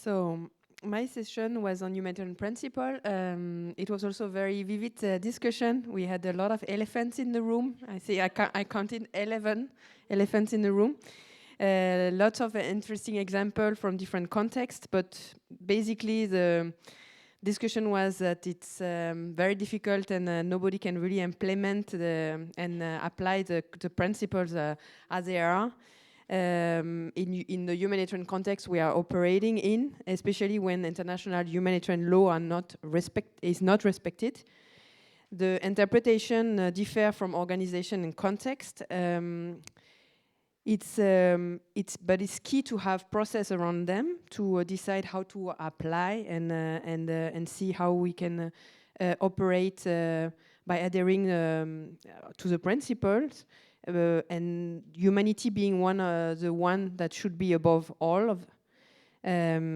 So my session was on humanitarian principle. It was also a very vivid discussion. We had a lot of elephants in the room. I counted 11 elephants in the room. Lots of interesting examples from different contexts, but basically the discussion was that it's very difficult and nobody can really implement and apply the principles as they are. In the humanitarian context we are operating in, especially when international humanitarian law is not respected. The interpretation differ from organization and context. But it's key to have process around them to decide how to apply and see how we can operate by adhering to the principles. And humanity being the one that should be above all of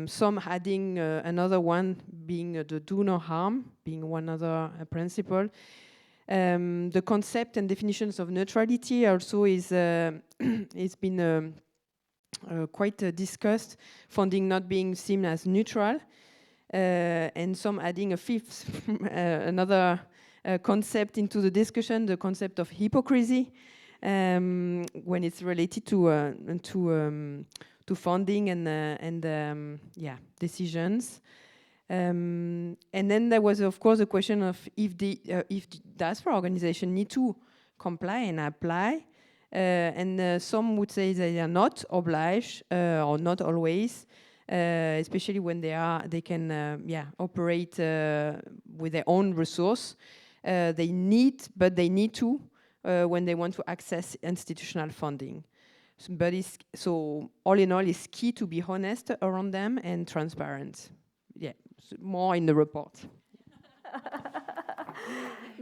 some adding another one being the do no harm being one other principle. The concept and definitions of neutrality also is it's been quite discussed, funding not being seen as neutral, and some adding a fifth another concept into the discussion, the concept of hypocrisy. When it's related to funding and decisions, and then there was of course the question of if the diaspora organization need to comply and apply, and some would say they are not obliged or not always, especially when they can operate with their own resource. They need to. When they want to access institutional funding. So all in all, it's key to be honest around them and transparent. Yeah, so more in the report.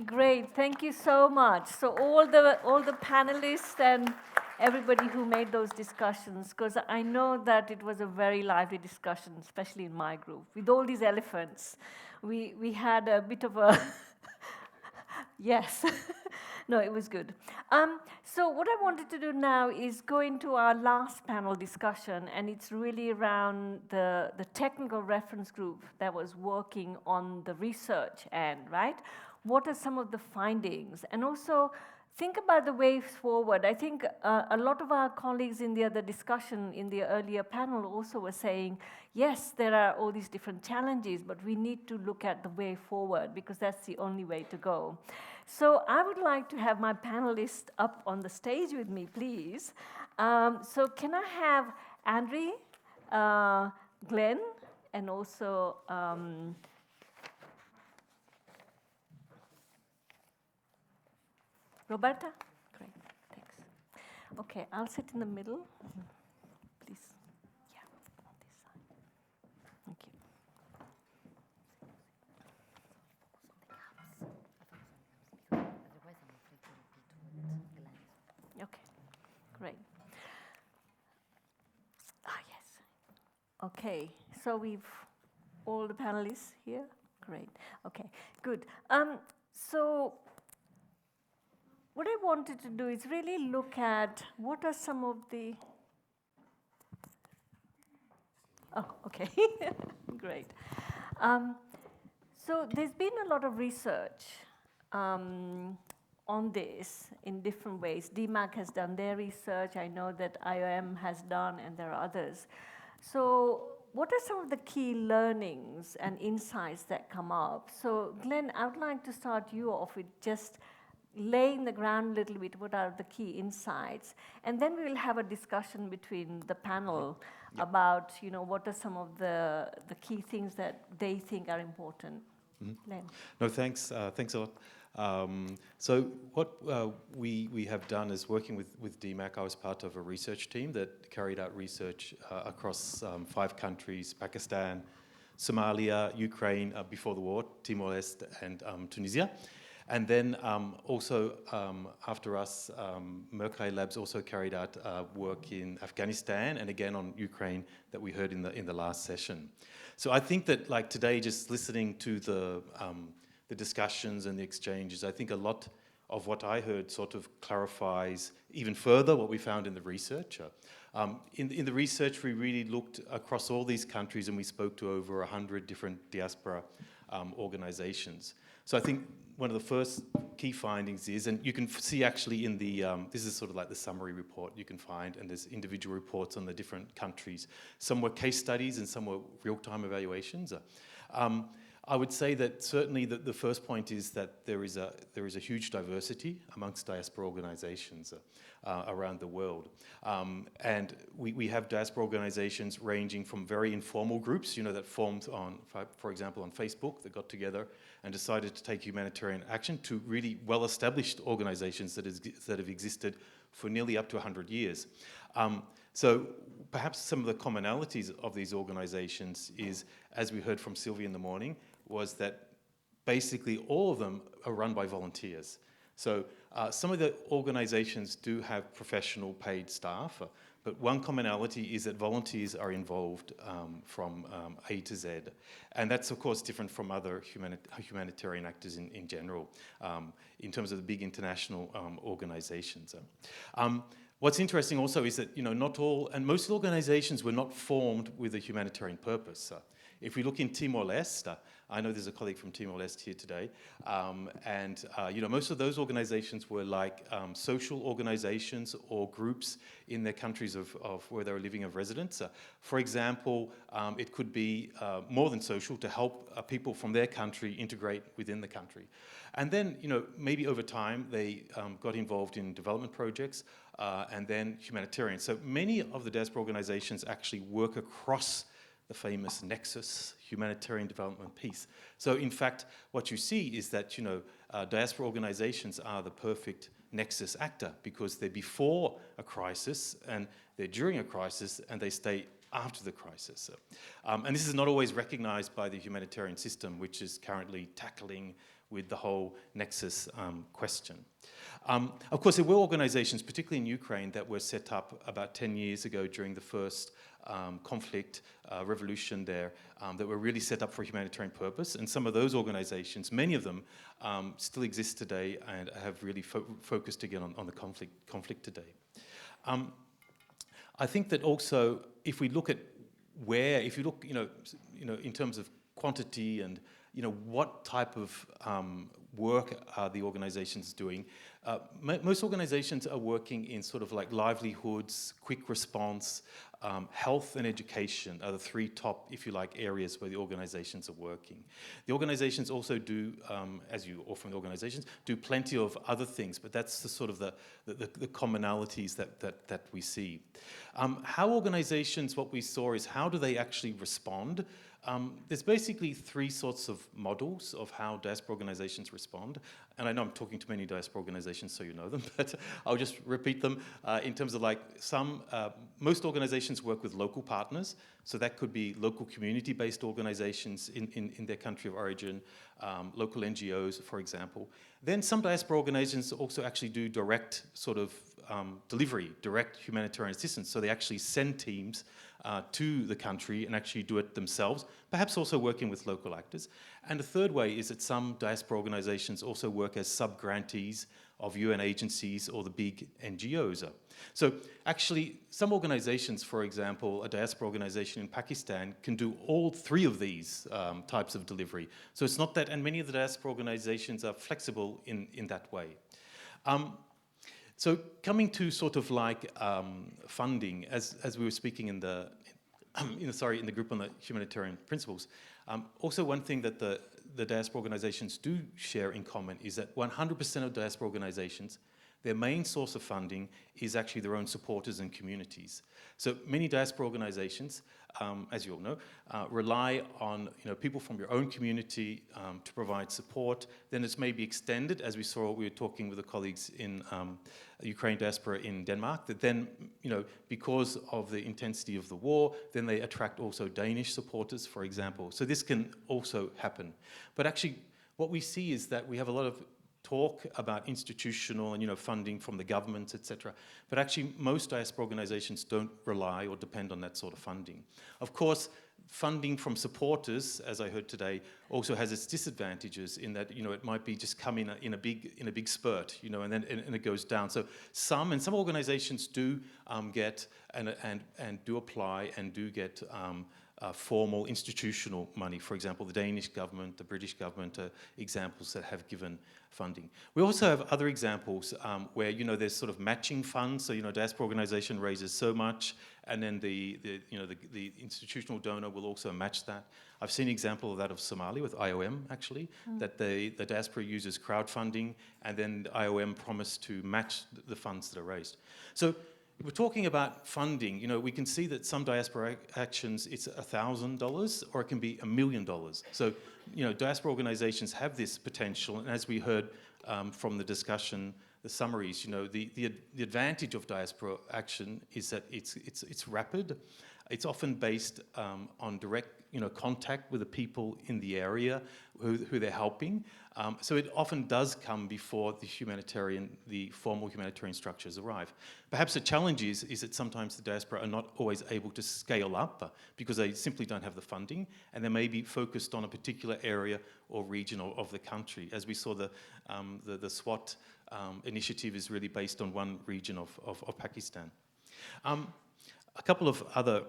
Great, thank you so much. So all the panelists and everybody who made those discussions, because I know that it was a very lively discussion, especially in my group. With all these elephants, we had a bit of a yes. No, it was good. So what I wanted to do now is go into our last panel discussion, and it's really around the technical reference group that was working on the research end, right? What are some of the findings? And also think about the ways forward. I think a lot of our colleagues in the other discussion in the earlier panel also were saying, yes, there are all these different challenges, but we need to look at the way forward because that's the only way to go. So I would like to have my panelists up on the stage with me, please. So can I have Andrii, Glenn, and also Roberta? Great, thanks. Okay, I'll sit in the middle. Please. Yeah, on this side. Thank you. Okay, great. Yes. Okay, so we've all the panelists here? Great, okay, good. So what I wanted to do is really look at what are some of the... Oh, okay, great. So there's been a lot of research on this in different ways. DEMAC has done their research. I know that IOM has done, and there are others. So what are some of the key learnings and insights that come up? So Glenn, I would like to start you off with just laying the ground a little bit, what are the key insights? And then we will have a discussion between the panel about, what are some of the key things that they think are important. Glenn. No, thanks a lot. So what we have done is working with DEMAC. I was part of a research team that carried out research across 5 countries: Pakistan, Somalia, Ukraine before the war, Timor-Leste, and Tunisia. And then also after us, Mercury Labs also carried out work in Afghanistan and again on Ukraine that we heard in the last session. So I think that today, just listening to the discussions and the exchanges, I think a lot of what I heard sort of clarifies even further what we found in the research. In the research, we really looked across all these countries and we spoke to over 100 different diaspora organizations. So I think one of the first key findings is, and you can see actually in the, this is sort of like the summary report you can find, and there's individual reports on the different countries. Some were case studies and some were real-time evaluations. I would say that certainly the first point is that there is a huge diversity amongst diaspora organizations around the world. And we have diaspora organizations ranging from very informal groups, that formed on, for example, on Facebook, that got together and decided to take humanitarian action, to really well-established organizations that have existed for nearly up to 100 years. So perhaps some of the commonalities of these organizations is, as we heard from Sylvia in the morning, was that basically all of them are run by volunteers. So some of the organizations do have professional paid staff, but one commonality is that volunteers are involved from A to Z. And that's, of course, different from other humanitarian actors in general, in terms of the big international organizations. What's interesting also is that, not all, and most most organizations were not formed with a humanitarian purpose. If we look in Timor-Leste, I know there's a colleague from Timor-Leste here today, most of those organizations were like social organizations or groups in their countries of where they were living of residence. For example, it could be more than social, to help people from their country integrate within the country. And then, maybe over time, they got involved in development projects and then humanitarian. So many of the diaspora organizations actually work across the famous nexus, humanitarian development peace. So in fact, what you see is that, diaspora organizations are the perfect nexus actor, because they're before a crisis and they're during a crisis and they stay after the crisis. And this is not always recognized by the humanitarian system, which is currently tackling with the whole nexus question. Of course, there were organizations, particularly in Ukraine, that were set up about 10 years ago during the first conflict, revolution there, that were really set up for humanitarian purpose. And some of those organizations, many of them, still exist today and have really focused again on the conflict today. I think that also, if we look at if you look, in terms of quantity and, what type of work are the organizations doing? Most organizations are working in sort of like livelihoods, quick response, health and education are the three top, if you like, areas where the organizations are working. The organizations also do, as you all from the organizations, do plenty of other things, but that's the sort of the commonalities that we see. How organizations, what we saw is, how do they actually respond? There's basically three sorts of models of how diaspora organizations respond. And I know I'm talking to many diaspora organizations, so you know them, but I'll just repeat them in terms of like most organizations work with local partners. So that could be local community-based organizations in their country of origin, local NGOs, for example. Then some diaspora organizations also actually do direct sort of delivery, direct humanitarian assistance. So they actually send teams to the country and actually do it themselves, perhaps also working with local actors. And the third way is that some diaspora organizations also work as sub-grantees of UN agencies or the big NGOs. So actually, some organizations, for example, a diaspora organization in Pakistan can do all three of these types of delivery. So it's not that, and many of the diaspora organizations are flexible in that way. So coming to sort of like funding, as we were speaking in the group on the humanitarian principles, also one thing that the diaspora organizations do share in common is that 100% of diaspora organizations, their main source of funding is actually their own supporters and communities. So many diaspora organizations, as you all know, rely on people from your own community to provide support. Then it's maybe extended, as we were talking with the colleagues in Ukraine diaspora in Denmark, that then, because of the intensity of the war, then they attract also Danish supporters, for example. So this can also happen. But actually, what we see is that we have a lot of talk about institutional and funding from the government, etc. But actually, most diaspora organizations don't rely or depend on that sort of funding. Of course, funding from supporters, as I heard today, also has its disadvantages in that, it might be just come in a big spurt, and then it goes down. So some organizations do get and do apply and do get formal institutional money. For example, the Danish government, the British government are examples that have given funding. We also have other examples where there's sort of matching funds. So diaspora organization raises so much, and then the institutional donor will also match that. I've seen an example of that of Somalia with IOM actually, that the diaspora uses crowdfunding, and then the IOM promised to match the funds that are raised. So we're talking about funding. We can see that some diaspora actions, it's $1,000 or it can be $1 million. So, diaspora organizations have this potential, and as we heard from the discussion, the summaries, the advantage of diaspora action is that it's rapid. It's often based on direct contact with the people in the area who they're helping. So it often does come before the formal humanitarian structures arrive. Perhaps the challenge is that sometimes the diaspora are not always able to scale up because they simply don't have the funding, and they may be focused on a particular area or region of the country. As we saw, the SWAT initiative is really based on one region of Pakistan. A couple of other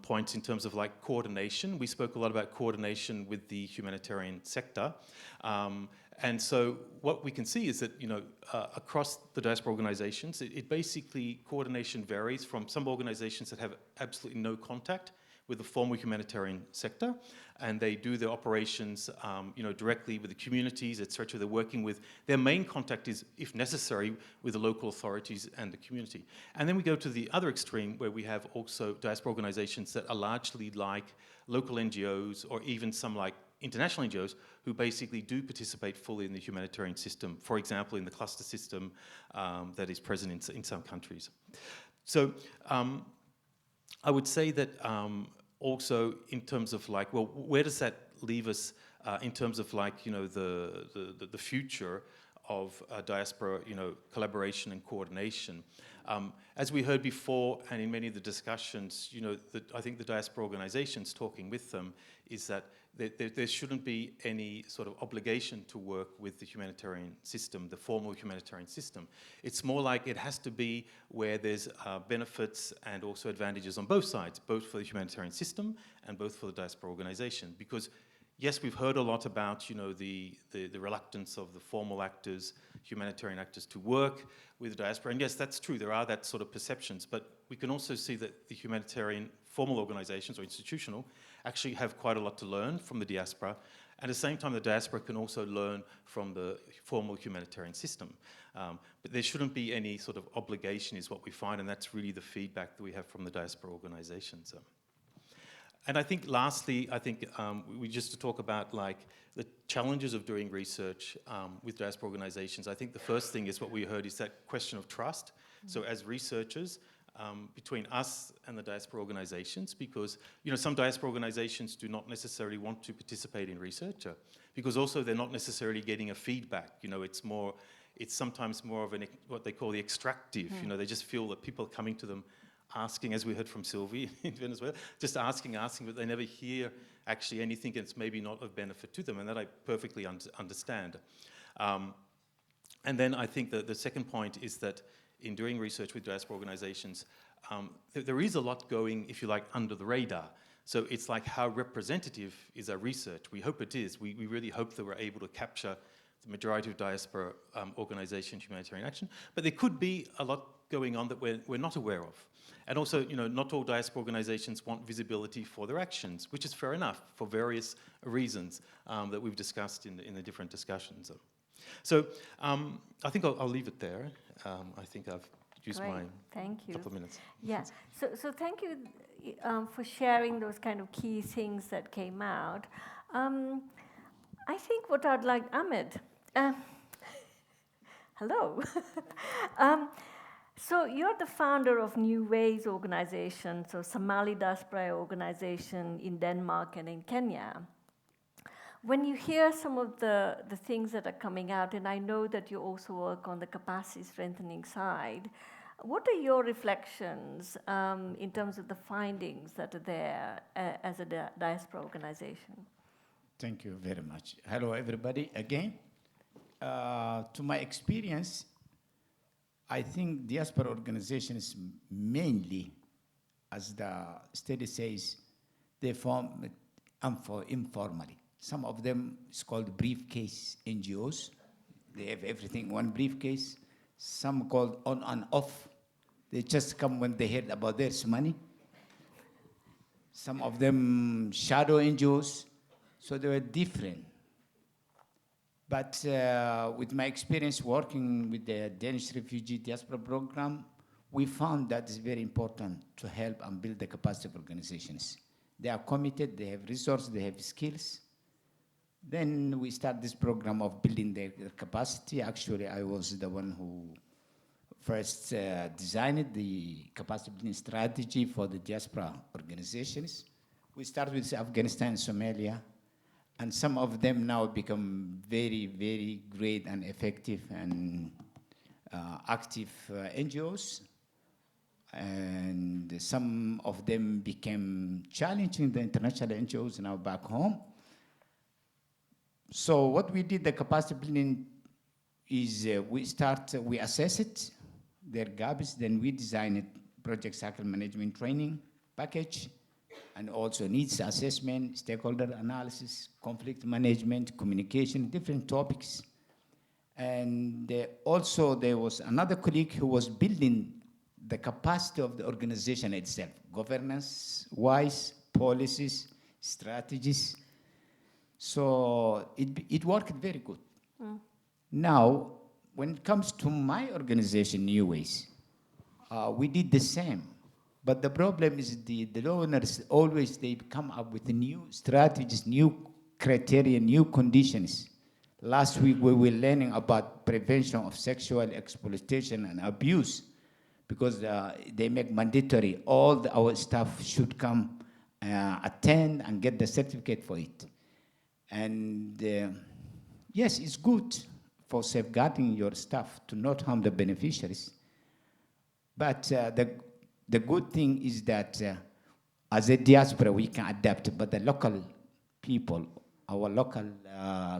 points in terms of coordination. We spoke a lot about coordination with the humanitarian sector. And so what we can see is that, across the diaspora organizations, it basically, coordination varies from some organizations that have absolutely no contact with the formal humanitarian sector, and they do their operations, directly with the communities, etc. They're working with, their main contact is, if necessary, with the local authorities and the community. And then we go to the other extreme, where we have also diaspora organizations that are largely like local NGOs, or even some like international NGOs, who basically do participate fully in the humanitarian system, for example, in the cluster system that is present in some countries. So I would say that also in terms of where does that leave us in terms of the future of diaspora, collaboration and coordination? As we heard before, and in many of the discussions, I think the diaspora organizations, talking with them, is that there shouldn't be any sort of obligation to work with the humanitarian system, the formal humanitarian system. It's more like it has to be where there's benefits and also advantages on both sides, both for the humanitarian system and both for the diaspora organization. Because yes, we've heard a lot about, the reluctance of the formal actors, humanitarian actors, to work with the diaspora. And yes, that's true. There are that sort of perceptions. But we can also see that the humanitarian formal organizations or institutional actually have quite a lot to learn from the diaspora. At the same time, the diaspora can also learn from the formal humanitarian system. But there shouldn't be any sort of obligation, is what we find. And that's really the feedback that we have from the diaspora organizations. And I think lastly, we just to talk about the challenges of doing research with diaspora organizations. I think the first thing is what we heard is that question of trust. So as researchers, between us and the diaspora organizations, because some diaspora organizations do not necessarily want to participate in research, because also they're not necessarily getting a feedback. It's sometimes more of what they call the extractive. They just feel that people are coming to them asking, as we heard from Sylvie in Venezuela, just asking, but they never hear actually anything that's maybe not of benefit to them, and that I perfectly understand. And then I think that the second point is that in doing research with diaspora organizations, there is a lot going, if you like, under the radar. So it's like, how representative is our research? We hope it is. We really hope that we're able to capture the majority of diaspora organization humanitarian action. But there could be a lot going on that we're not aware of. And also, not all diaspora organizations want visibility for their actions, which is fair enough for various reasons that we've discussed in the different discussions. So I think I'll leave it there. I think I've used my couple of minutes. Yeah, so thank you for sharing those kind of key things that came out. I think what I'd like, Ahmed, hello. So you're the founder of New Ways organization, so Somali diaspora organization in Denmark and in Kenya. When you hear some of the things that are coming out, and I know that you also work on the capacity strengthening side, What are your reflections in terms of the findings that are there as a diaspora organization? Thank you very much. Hello, everybody, again. To my experience, I think diaspora organizations mainly, as the study says, they form informally. Some of them is called briefcase NGOs. They have everything in one briefcase. Some called on and off. They just come when they heard about there's money. Some of them shadow NGOs. So they were different. But with my experience working with the Danish Refugee Diaspora Program, we found that it's very important to help and build the capacity of organizations. They are committed, they have resources, they have skills. Then we start this program of building their capacity. Actually, I was the one who first designed the capacity building strategy for the diaspora organizations. We started with Afghanistan and Somalia, and some of them now become very, very great and effective and active NGOs. And some of them became challenging the international NGOs now back home. So what we did, the capacity building, is we assess it, their gaps, then we design a project cycle management training package, and also needs assessment, stakeholder analysis, conflict management, communication, different topics. And also there was another colleague who was building the capacity of the organization itself, governance-wise, policies, strategies. So it worked very good. Now, when it comes to my organization, New Ways, we did the same. But the problem is the donors always, they come up with new strategies, new criteria, new conditions. Last week we were learning about prevention of sexual exploitation and abuse, because they make mandatory all our staff should come attend and get the certificate for it. And yes, it's good for safeguarding your staff to not harm the beneficiaries. But the good thing is that as a diaspora, we can adapt, but the local people, our local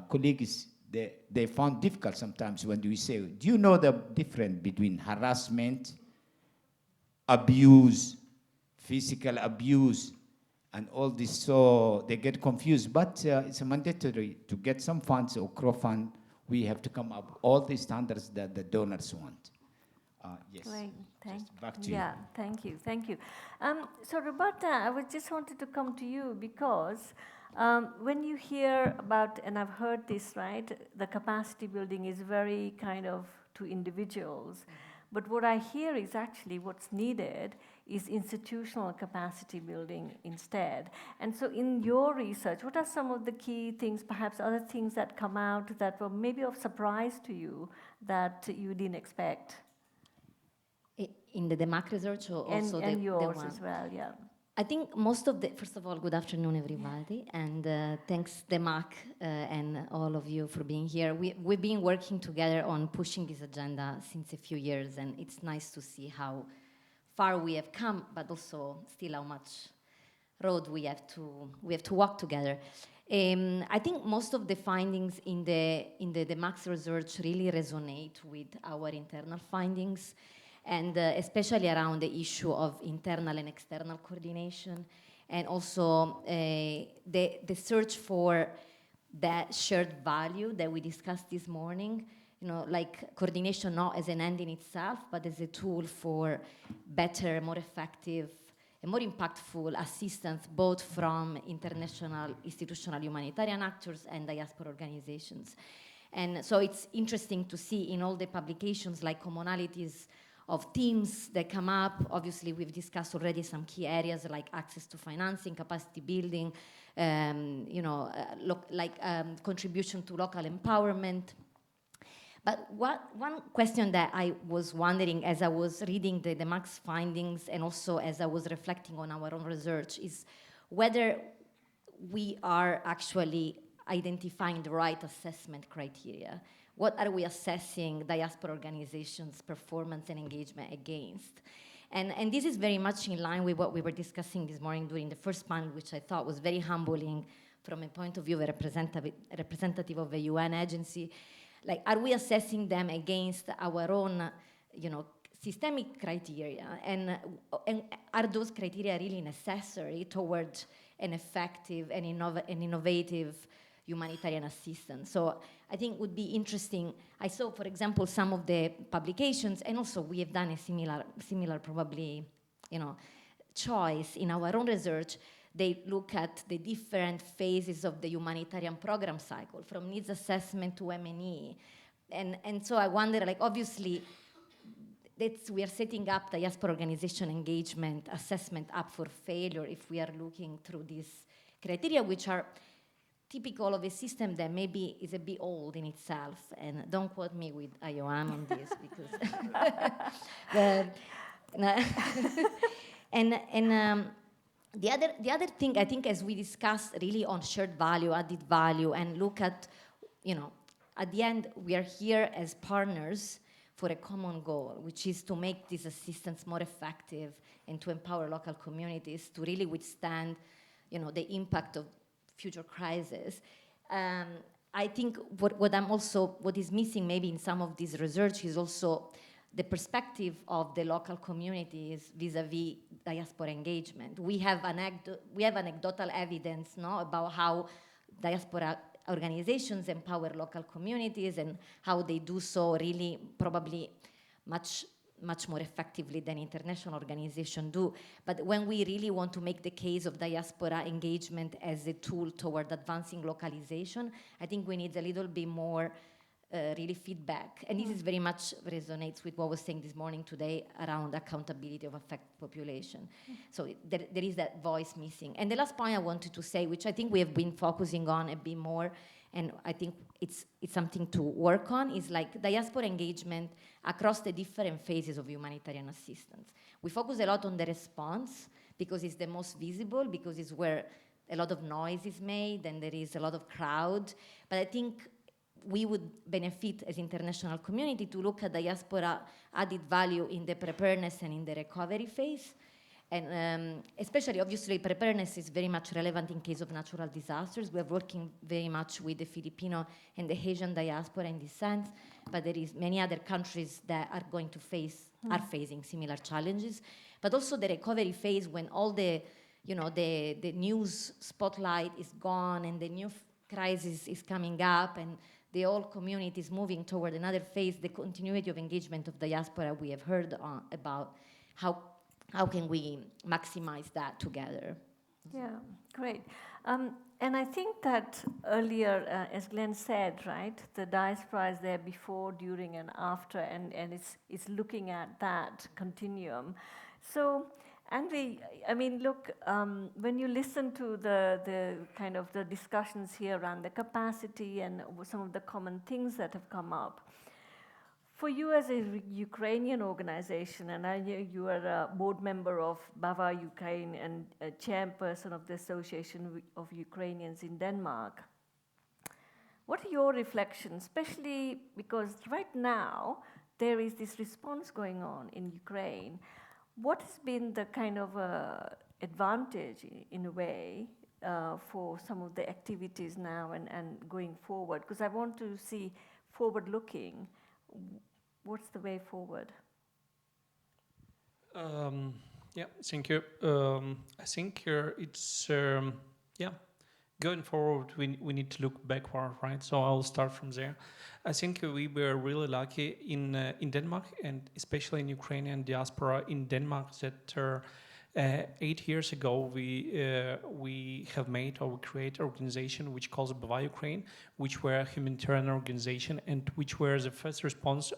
colleagues, they found difficult sometimes when we say, do you know the difference between harassment, abuse, physical abuse, and all this? So they get confused, but it's mandatory to get some funds or crowdfund. We have to come up all the standards that the donors want. Yes. Great. Back to you. Yeah, thank you, thank you. So Roberta, I just wanted to come to you because when you hear about, and I've heard this, right, the capacity building is very kind of to individuals, but what I hear is actually what's needed is institutional capacity building instead. And so in your research, what are some of the key things, perhaps other things that come out that were maybe of surprise to you that you didn't expect? In the DEMAC research, or also and yours one? As well, yeah. I think most of the, first of all, good afternoon, everybody, and thanks DEMAC and all of you for being here. We've been working together on pushing this agenda since a few years, and it's nice to see how far we have come, but also still how much road we have to walk together. I think most of the findings in the DEMAC research really resonate with our internal findings, and especially around the issue of internal and external coordination, and also the search for that shared value that we discussed this morning, you know, like coordination not as an end in itself, but as a tool for better, more effective, and more impactful assistance, both from international, institutional humanitarian actors and diaspora organizations. And so it's interesting to see in all the publications like commonalities of themes that come up. Obviously, we've discussed already some key areas like access to financing, capacity building, contribution to local empowerment. But one question that I was wondering as I was reading the DEMAC's findings and also as I was reflecting on our own research is whether we are actually identifying the right assessment criteria, what are we assessing diaspora organizations' performance and engagement against? And this is very much in line with what we were discussing this morning during the first panel, which I thought was very humbling from a point of view of a representative of a UN agency. Like, are we assessing them against our own, systemic criteria? And are those criteria really necessary towards an effective and innovative humanitarian assistance? So I think it would be interesting. I saw, for example, some of the publications, and also we have done a similar probably, choice in our own research. They look at the different phases of the humanitarian program cycle, from needs assessment to M&E. And so I wonder, like, obviously, we are setting up diaspora organization engagement assessment up for failure if we are looking through these criteria, which are typical of a system that maybe is a bit old in itself. And don't quote me with IOM on this, because the other thing, I think, as we discussed really on shared value, added value, and look at, at the end, we are here as partners for a common goal, which is to make this assistance more effective and to empower local communities to really withstand, the impact of future crises. I think what is missing maybe in some of this research is also the perspective of the local communities vis-a-vis diaspora engagement. We have anecdotal evidence, about how diaspora organizations empower local communities and how they do so really probably much more effectively than international organizations do. But when we really want to make the case of diaspora engagement as a tool toward advancing localization, I think we need a little bit more really feedback. And this is very much resonates with what I was saying this morning today around accountability of affected population. So there is that voice missing. And the last point I wanted to say, which I think we have been focusing on a bit more, and I think it's something to work on, is like diaspora engagement across the different phases of humanitarian assistance. We focus a lot on the response because it's the most visible, because it's where a lot of noise is made and there is a lot of crowd. But I think we would benefit as international community to look at diaspora added value in the preparedness and in the recovery phase. And especially, obviously, preparedness is very much relevant in case of natural disasters. We're working very much with the Filipino and the Asian diaspora in this sense, but there is many other countries that are going to are facing similar challenges. But also the recovery phase, when all the news spotlight is gone and the new crisis is coming up and the whole community is moving toward another phase, the continuity of engagement of diaspora we have heard about. How can we maximize that together? Yeah, great. And I think that earlier, as Glenn said, right, the diaspora is there before, during, and after, and it's looking at that continuum. So, Andrii, I mean, look, when you listen to the kind of the discussions here around the capacity and some of the common things that have come up, for you as a Ukrainian organization, and I know you are a board member of BAVA Ukraine and a chairperson of the Association of Ukrainians in Denmark, what are your reflections, especially because right now there is this response going on in Ukraine? What has been the kind of advantage, in a way, for some of the activities now and going forward? Because I want to see forward-looking. What's the way forward? Yeah, thank you. I think it's going forward. We need to look backward, right? So I'll start from there. I think we were really lucky in Denmark, and especially in Ukrainian diaspora in Denmark, that 8 years ago we have made or create an organization which calls BAVA Ukraine, which were a humanitarian organization and which were the first response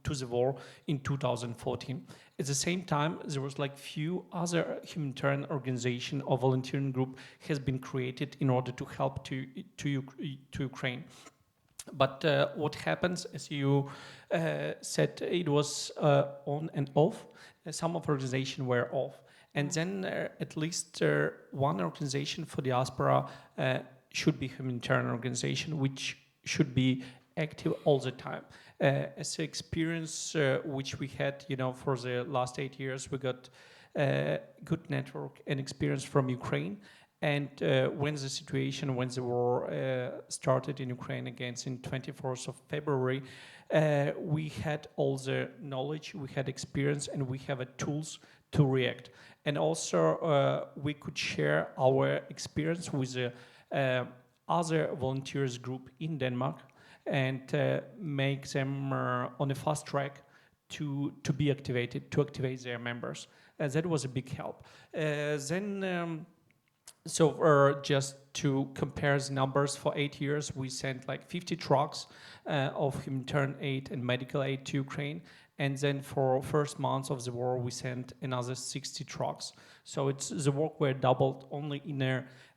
to the war in 2014. At the same time, there was like few other humanitarian organization or volunteering group has been created in order to help to Ukraine. But what happens, as you said, it was on and off. Some of organizations were off. And then at least one organization for diaspora should be a humanitarian organization, which should be active all the time. As an experience which we had, for the last 8 years, we got good network and experience from Ukraine. And when the war started in Ukraine again in 24th of February, we had all the knowledge, we had experience, and we have tools to react. And also we could share our experience with other volunteers group in Denmark and make them on a fast track to be activated, to activate their members. That was a big help. So just to compare the numbers, for 8 years, we sent like 50 trucks of humanitarian aid and medical aid to Ukraine. And then for first months of the war, we sent another 60 trucks. So the work were doubled only in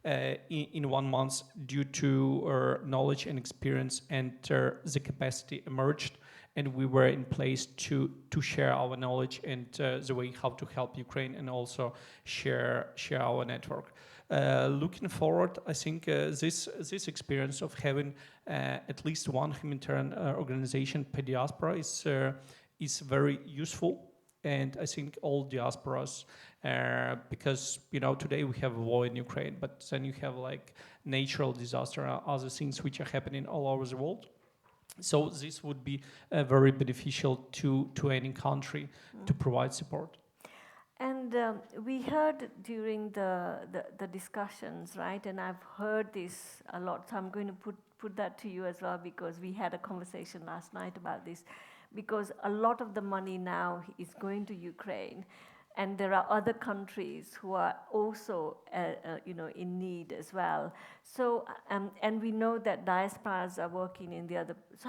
1 month due to knowledge and experience, and the capacity emerged. And we were in place to share our knowledge and the way how to help Ukraine, and also share our network. Looking forward, I think this experience of having at least one humanitarian organization per diaspora is very useful. And I think all diasporas, because today we have a war in Ukraine, but then you have like natural disaster and other things which are happening all over the world. So this would be very beneficial to any country to provide support. And we heard during the discussions, right? And I've heard this a lot, so I'm going to put that to you as well, because we had a conversation last night about this. Because a lot of the money now is going to Ukraine, and there are other countries who are also, in need as well. So, and we know that diasporas are working in the other. So,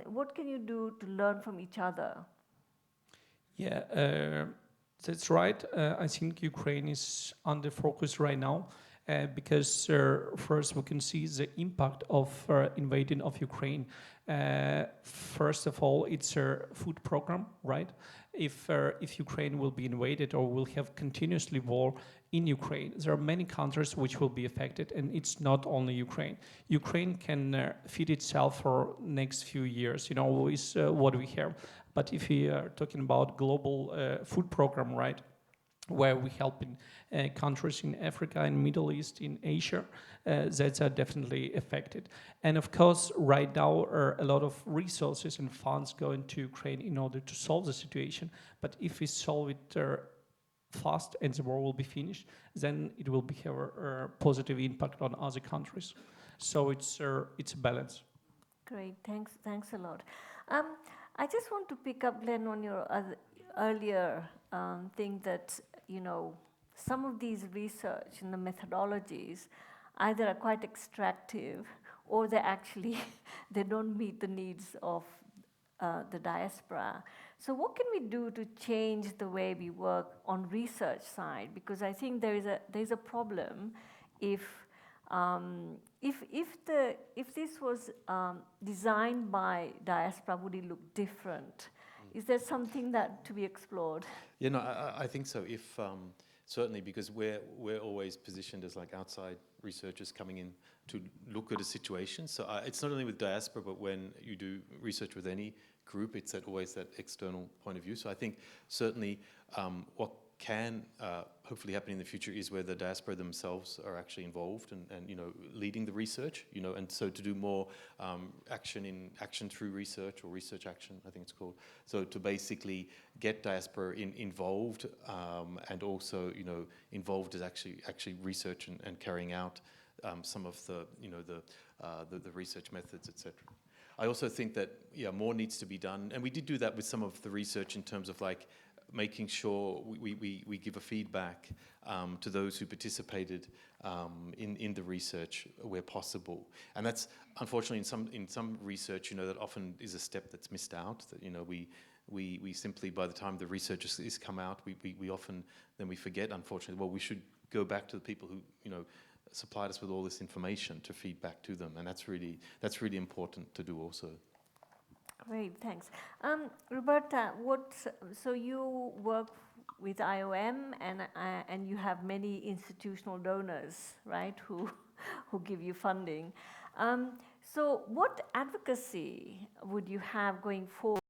what can you do to learn from each other? Yeah. That's right. I think Ukraine is under focus right now because first we can see the impact of invading of Ukraine. First of all, it's a food program, right? If Ukraine will be invaded or will have continuously war in Ukraine, there are many countries which will be affected, and it's not only Ukraine. Ukraine can feed itself for next few years, is what we have. But if we are talking about global food program, right, where we help in countries in Africa, in Middle East, in Asia, that are definitely affected. And of course, right now, a lot of resources and funds go into Ukraine in order to solve the situation. But if we solve it fast and the war will be finished, then it will have a positive impact on other countries. So it's a balance. Great, thanks a lot. I just want to pick up, Glenn, on your earlier thing that, some of these research and the methodologies either are quite extractive or they don't meet the needs of the diaspora. So what can we do to change the way we work on research side? Because I think there's a problem if this was designed by diaspora, would it look different? Is there something that to be explored? Yeah, no, I think so. If certainly, because we're always positioned as like outside researchers coming in to look at a situation. So it's not only with diaspora, but when you do research with any group, it's always that external point of view. So I think certainly what can hopefully happen in the future is where the diaspora themselves are actually involved and leading the research, and so to do more action through research, or research action, I think it's called. So to basically get diaspora involved and also involved as actually research and carrying out some of the the research methods, etc. I also think that more needs to be done, and we did do that with some of the research in terms of like making sure we give a feedback to those who participated in the research where possible. And that's unfortunately in some research, that often is a step that's missed out. That we simply, by the time the research is come out, we often then we forget, unfortunately. Well, we should go back to the people who supplied us with all this information to feed back to them, and that's really important to do also. Great, thanks. Roberta, so you work with IOM and you have many institutional donors, right, who give you funding. So what advocacy would you have going forward